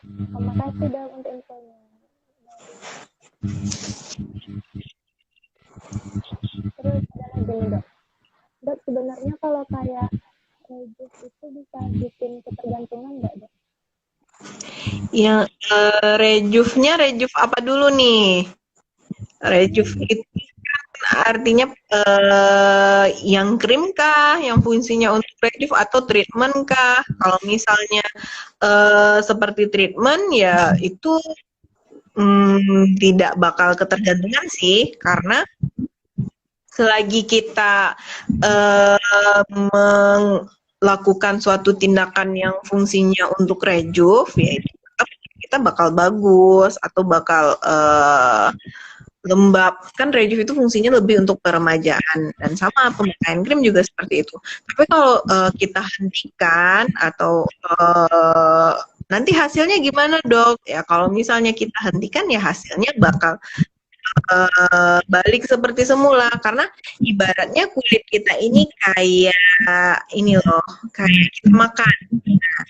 Terima kasih dok untuk infonya. Terus ada lagi nih dok. Dok sebenarnya kalau kayak rejus itu bisa bikin ketergantungan nggak dok? Yang rejuf apa dulu nih? Rejuf itu artinya yang krim kah, yang fungsinya untuk rejuf atau treatment kah? Kalau misalnya seperti treatment ya itu tidak bakal ketergantungan sih, karena selagi kita melakukan suatu tindakan yang fungsinya untuk rejuv, ya kita bakal bagus atau bakal lembab. Kan rejuv itu fungsinya lebih untuk peremajaan, dan sama pemakaian krim juga seperti itu. Tapi kalau kita hentikan atau nanti hasilnya gimana dok? Ya kalau misalnya kita hentikan ya hasilnya bakal balik seperti semula, karena ibaratnya kulit kita ini kayak ini loh, kayak kita makan. Nah,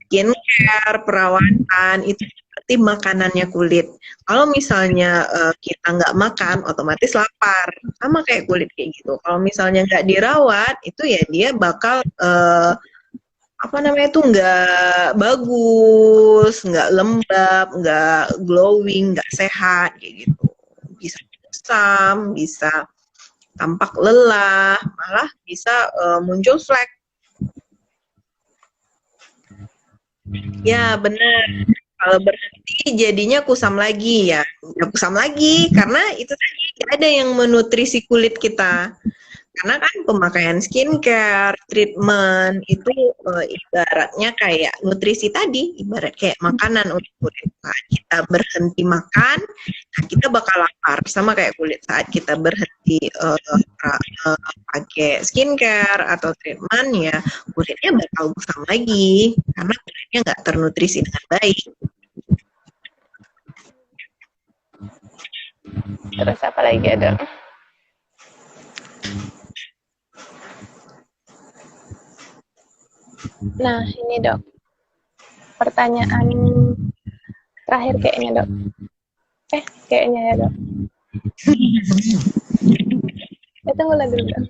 skincare, perawatan itu seperti makanannya kulit. Kalau misalnya kita nggak makan, otomatis lapar. Sama kayak kulit kayak gitu. Kalau misalnya nggak dirawat, itu ya dia bakal apa namanya tuh nggak bagus, nggak lembab, nggak glowing, nggak sehat kayak gitu. Bisa kusam, bisa tampak lelah, malah bisa muncul flek. Ya, benar. Kalau berhenti jadinya kusam lagi ya. Ya kusam lagi karena itu tadi nggak ada yang menutrisi kulit kita. Karena kan pemakaian skincare, treatment itu ibaratnya kayak nutrisi tadi, ibarat kayak makanan untuk kulit. Saat kita berhenti makan, nah kita bakal lapar. Sama kayak kulit saat kita berhenti pakai skincare atau treatment ya, kulitnya bakal kusam lagi karena kulitnya nggak ternutrisi dengan baik. Terus apa lagi ada? Nah, ini dok. Pertanyaan terakhir kayaknya dok. Kayaknya ya dok. Tunggu lagi dok.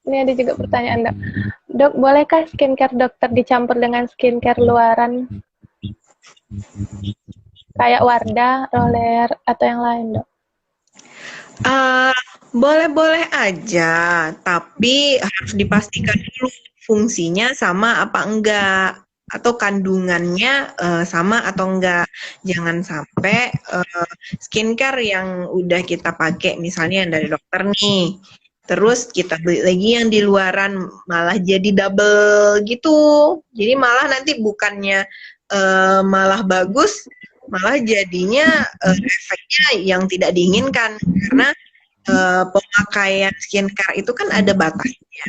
Ini ada juga pertanyaan dok. Dok, bolehkah skincare dokter dicampur dengan skincare luaran? Kayak Wardah, Roller, atau yang lain dok? Boleh-boleh aja, tapi harus dipastikan dulu fungsinya sama apa enggak, atau kandungannya sama atau enggak. Jangan sampai skincare yang udah kita pakai, misalnya yang dari dokter nih, terus kita beli lagi yang di luaran malah jadi double gitu. Jadi malah nanti bukannya malah bagus, malah jadinya efeknya yang tidak diinginkan karena pemakaian skincare itu kan ada batasnya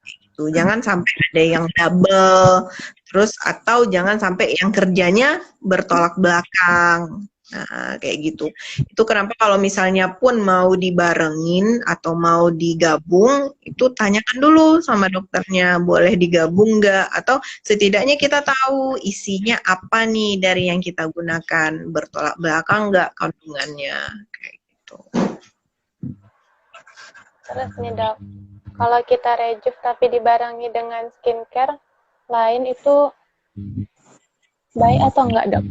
gitu. Jangan sampai ada yang double terus atau jangan sampai yang kerjanya bertolak belakang. Nah, kayak gitu. Itu kenapa kalau misalnya pun mau dibarengin atau mau digabung, itu tanyakan dulu sama dokternya, boleh digabung nggak? Atau setidaknya kita tahu isinya apa nih dari yang kita gunakan, bertolak belakang nggak kandungannya, kayak gitu. Terus nih dok, kalau kita rejuve tapi dibarengi dengan skincare lain itu baik atau enggak dok?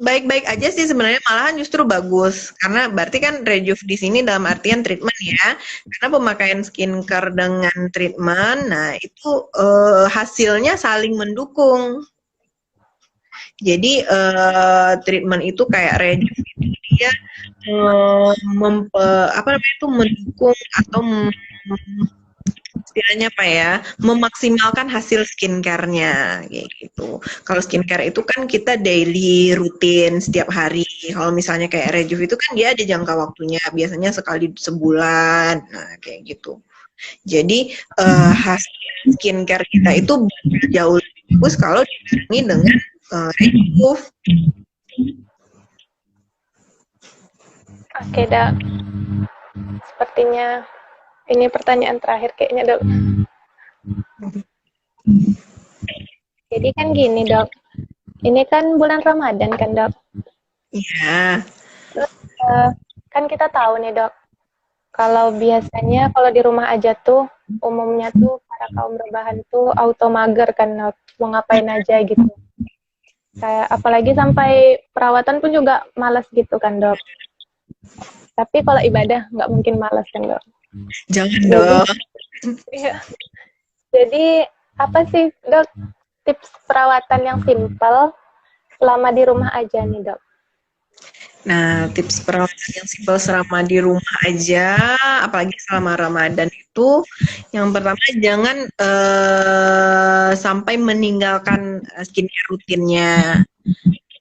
Baik-baik aja sih sebenarnya, malahan justru bagus karena berarti kan rejuve di sini dalam artian treatment ya, karena pemakaian skincare dengan treatment, nah itu hasilnya saling mendukung. Jadi treatment itu kayak rejuve itu dia mendukung atau istilahnya apa ya, memaksimalkan hasil skincare-nya kayak gitu. Kalau skincare itu kan kita daily rutin setiap hari. Kalau misalnya kayak rejuve itu kan dia ada jangka waktunya, biasanya sekali sebulan, nah kayak gitu. Jadi hasil skincare kita itu jauh lebih bagus kalau dibarengi dengan rejuve. Oke dok, sepertinya ini pertanyaan terakhir kayaknya dok. Jadi kan gini dok, ini kan bulan Ramadan kan dok? Iya. Terus kan kita tahu nih dok, kalau biasanya kalau di rumah aja tuh umumnya tuh para kaum rebahan tuh auto mager kan dok, mau ngapain aja gitu. Kayak apalagi sampai perawatan pun juga malas gitu kan dok. Tapi kalau ibadah nggak mungkin malas kan dok. Jangan dong. Iya. Jadi apa sih dok tips perawatan yang simpel selama di rumah aja nih dok? Nah, tips perawatan yang simpel selama di rumah aja, apalagi selama Ramadan itu, yang pertama jangan sampai meninggalkan skincare rutinnya,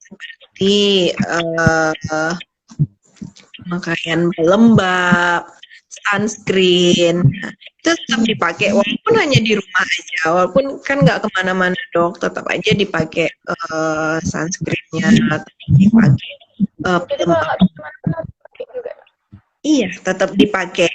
seperti pemakaian pelembab, sunscreen. Nah, itu tetap dipakai walaupun hanya di rumah aja, walaupun kan nggak kemana-mana dok, tetap aja dipakai sunscreennya, tetap dipakai pelembab. Iya, tetap dipakai.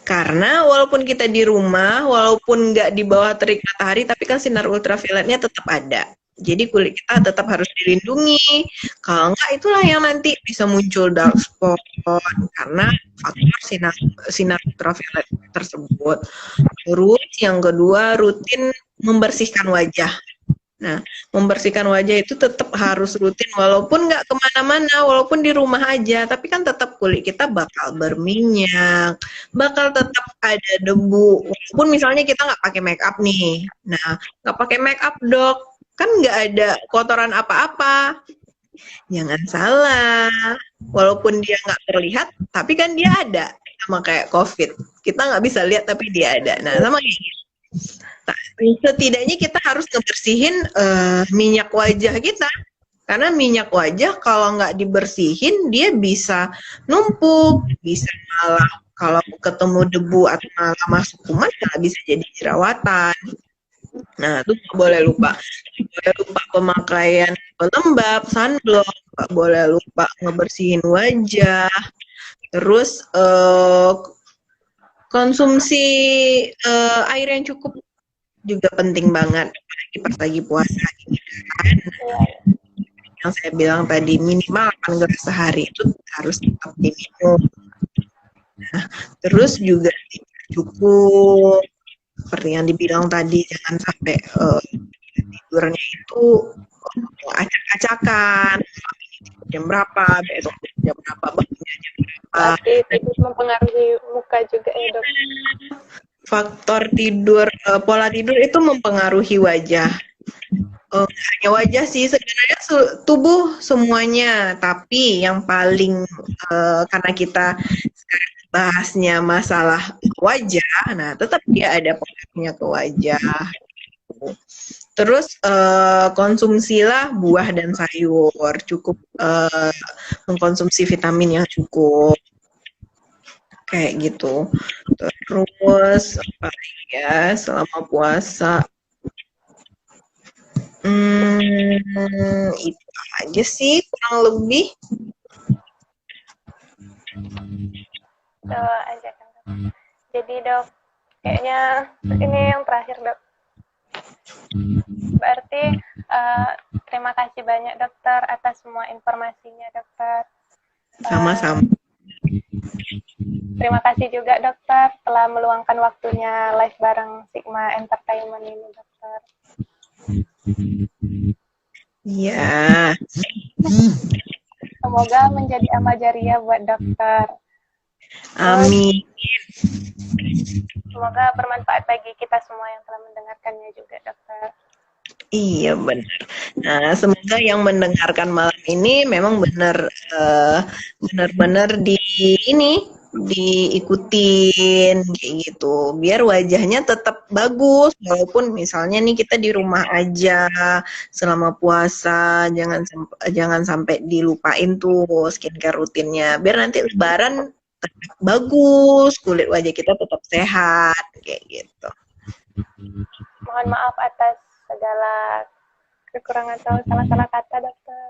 Karena walaupun kita di rumah, walaupun nggak di bawah terik matahari, tapi kan sinar ultravioletnya tetap ada. Jadi kulit kita tetap harus dilindungi. Kalau nggak, itulah yang nanti bisa muncul dark spot karena faktor sinar ultraviolet tersebut. Terus yang kedua, rutin membersihkan wajah. Nah, membersihkan wajah itu tetap harus rutin, walaupun nggak kemana-mana, walaupun di rumah aja, tapi kan tetap kulit kita bakal berminyak, bakal tetap ada debu. Walaupun misalnya kita nggak pakai make up nih, nah nggak pakai make up dok, kan nggak ada kotoran apa-apa. Jangan salah, walaupun dia nggak terlihat, tapi kan dia ada, sama kayak COVID. Kita nggak bisa lihat, tapi dia ada. Nah, sama kayak gitu. Setidaknya kita harus ngebersihin minyak wajah kita. Karena minyak wajah kalau nggak dibersihin, dia bisa numpuk, bisa malah kalau ketemu debu atau malah masuk kuman, malah bisa jadi jerawatan. Nah, itu nggak boleh lupa. Nggak boleh lupa pemakaian pelembab, sunblock, nggak boleh lupa ngebersihin wajah. Terus konsumsi air yang cukup juga penting banget, apalagi pas lagi puasa ini kan. Yang saya bilang tadi minimal 8 gelas sehari itu harus tetap diminum. Nah, terus juga cukup seperti yang dibilang tadi, jangan sampai tidurnya itu acak-acakan, jam berapa, besok jam berapa, bangunnya jam berapa. Berarti tidur mempengaruhi muka juga ya dok? Faktor tidur, pola tidur itu mempengaruhi wajah. Hanya wajah sih, sebenarnya tubuh semuanya, tapi yang paling karena kita sekarang bahasnya masalah wajah, nah tetap dia ada pengaruhnya ke wajah. Terus konsumsilah buah dan sayur, cukup mengkonsumsi vitamin yang cukup, kayak gitu. Terus apa lagi ya selama puasa? Itu aja sih kurang lebih. Itu aja kan dok. Jadi dok, kayaknya ini yang terakhir dok. Berarti terima kasih banyak dokter atas semua informasinya dokter. Sama-sama. Terima kasih juga dokter telah meluangkan waktunya live bareng Sigma Entertainment ini dokter. Iya. Semoga menjadi amal jariah buat dokter. Amin. Semoga bermanfaat bagi kita semua yang telah mendengarkannya juga dokter. Iya benar. Nah, semoga yang mendengarkan malam ini memang benar-benar diikutin kayak gitu. Biar wajahnya tetap bagus walaupun misalnya nih kita di rumah aja selama puasa, jangan sampai dilupain tuh skincare rutinnya. Biar nanti lebaran tetap bagus, kulit wajah kita tetap sehat kayak gitu. Mohon maaf atas segala kekurangan atau salah-salah kata dokter.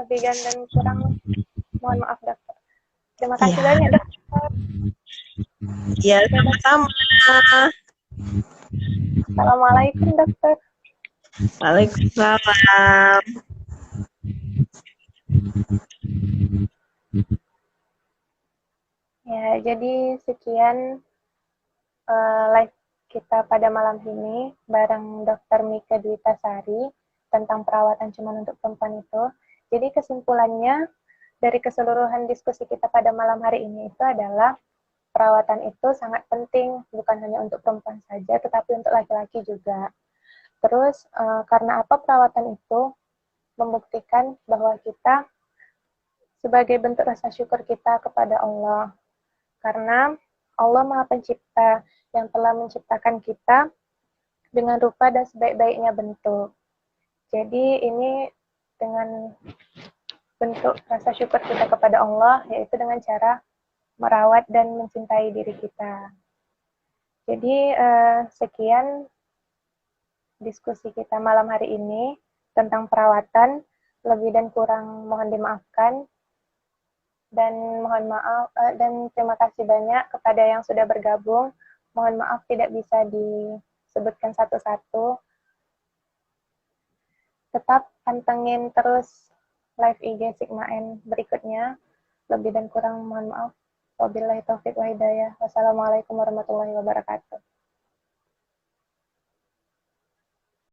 Lebih dan kurang mohon maaf dokter. Terima kasih banyak dokter. Ya sama-sama. Assalamualaikum dokter. Waalaikumsalam. Ya, jadi sekian live kita pada malam ini bareng Dr. Mika Dwitasari tentang perawatan cuma untuk perempuan itu. Jadi kesimpulannya dari keseluruhan diskusi kita pada malam hari ini itu adalah perawatan itu sangat penting, bukan hanya untuk perempuan saja, tetapi untuk laki-laki juga. Terus, karena apa perawatan itu membuktikan bahwa kita sebagai bentuk rasa syukur kita kepada Allah. Karena Allah Maha Pencipta yang telah menciptakan kita dengan rupa dan sebaik-baiknya bentuk. Jadi ini dengan bentuk rasa syukur kita kepada Allah, yaitu dengan cara merawat dan mencintai diri kita. Jadi sekian diskusi kita malam hari ini tentang perawatan. Lebih dan kurang mohon dimaafkan. Dan mohon maaf dan terima kasih banyak kepada yang sudah bergabung. Mohon maaf tidak bisa disebutkan satu-satu. Tetap pantengin terus live IG Sigma N berikutnya. Lebih dan kurang mohon maaf. Wabillahi taufiq wa hidayah. Wassalamualaikum warahmatullahi wabarakatuh.